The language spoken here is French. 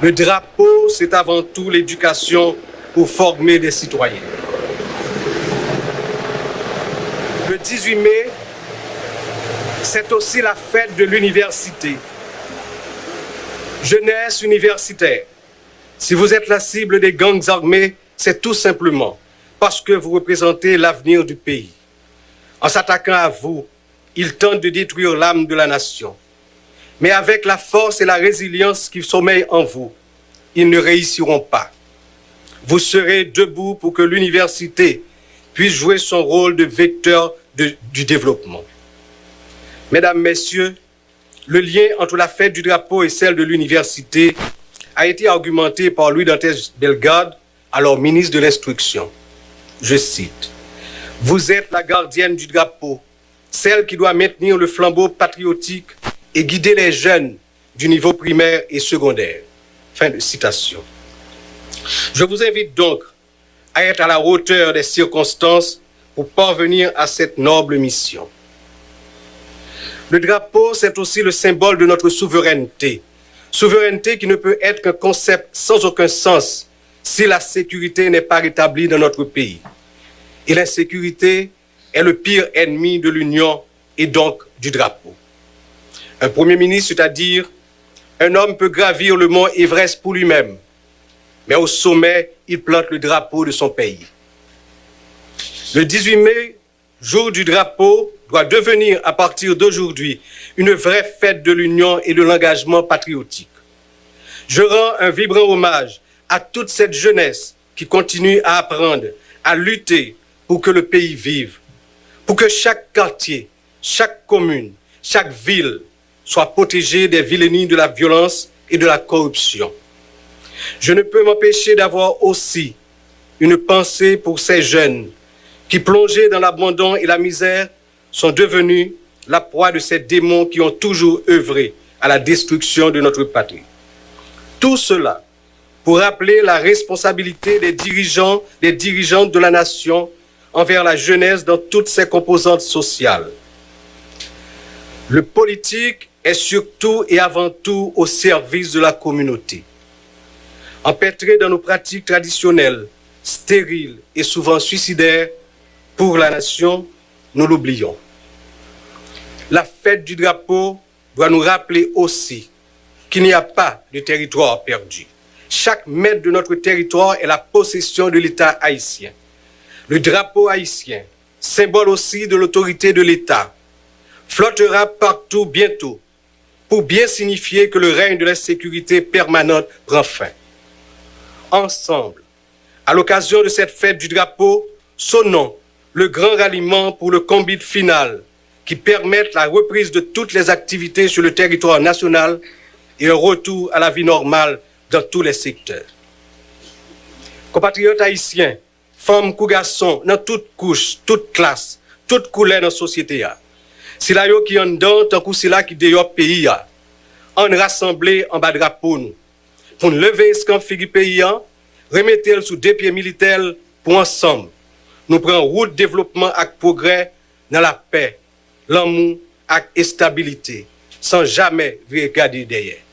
Le drapeau, c'est avant tout l'éducation pour former des citoyens. Le 18 mai, c'est aussi la fête de l'université. Jeunesse universitaire. Si vous êtes la cible des gangs armés, c'est tout simplement parce que vous représentez l'avenir du pays. En s'attaquant à vous, ils tentent de détruire l'âme de la nation. Mais avec la force et la résilience qui sommeillent en vous, ils ne réussiront pas. Vous serez debout pour que l'université puisse jouer son rôle de vecteur du développement. Mesdames, Messieurs, le lien entre la fête du drapeau et celle de l'université a été argumenté par Louis Dantes Bellegarde, alors ministre de l'Instruction. Je cite, « Vous êtes la gardienne du drapeau, celle qui doit maintenir le flambeau patriotique et guider les jeunes du niveau primaire et secondaire. » Fin de citation. Je vous invite donc à être à la hauteur des circonstances pour parvenir à cette noble mission. Le drapeau, c'est aussi le symbole de notre souveraineté. Souveraineté qui ne peut être qu'un concept sans aucun sens si la sécurité n'est pas rétablie dans notre pays. Et l'insécurité est le pire ennemi de l'Union et donc du drapeau. Un Premier ministre, c'est-à-dire un homme peut gravir le mont Everest pour lui-même, mais au sommet, il plante le drapeau de son pays. Le 18 mai, jour du drapeau, doit devenir à partir d'aujourd'hui une vraie fête de l'union et de l'engagement patriotique. Je rends un vibrant hommage à toute cette jeunesse qui continue à apprendre, à lutter pour que le pays vive, pour que chaque quartier, chaque commune, chaque ville soit protégée des vilainies de la violence et de la corruption. Je ne peux m'empêcher d'avoir aussi une pensée pour ces jeunes qui, plongés dans l'abandon et la misère, sont devenus la proie de ces démons qui ont toujours œuvré à la destruction de notre patrie. Tout cela pour rappeler la responsabilité des dirigeants, des dirigeantes de la nation envers la jeunesse dans toutes ses composantes sociales. Le politique est surtout et avant tout au service de la communauté. Empêtré dans nos pratiques traditionnelles, stériles et souvent suicidaires pour la nation, nous l'oublions. La fête du drapeau doit nous rappeler aussi qu'il n'y a pas de territoire perdu. Chaque mètre de notre territoire est la possession de l'État haïtien. Le drapeau haïtien, symbole aussi de l'autorité de l'État, flottera partout bientôt pour bien signifier que le règne de l'insécurité permanente prend fin. Ensemble, à l'occasion de cette fête du drapeau, sonnons le grand ralliement pour le combat final qui permette la reprise de toutes les activités sur le territoire national et un retour à la vie normale dans tous les secteurs. Compatriotes haïtiens, femmes ou garçons, dans toutes couches, toutes classes, toutes couleurs dans la société, si la yo qui en dedans, tant que si la qui dehors pays, on rassemblé en bas de drapeau nous, pour nous lever escamp figi pays, remettre sous deux pieds militaires pour ensemble. Nous prenons route développement et progrès dans la paix, l'amour et la stabilité, sans jamais regarder derrière.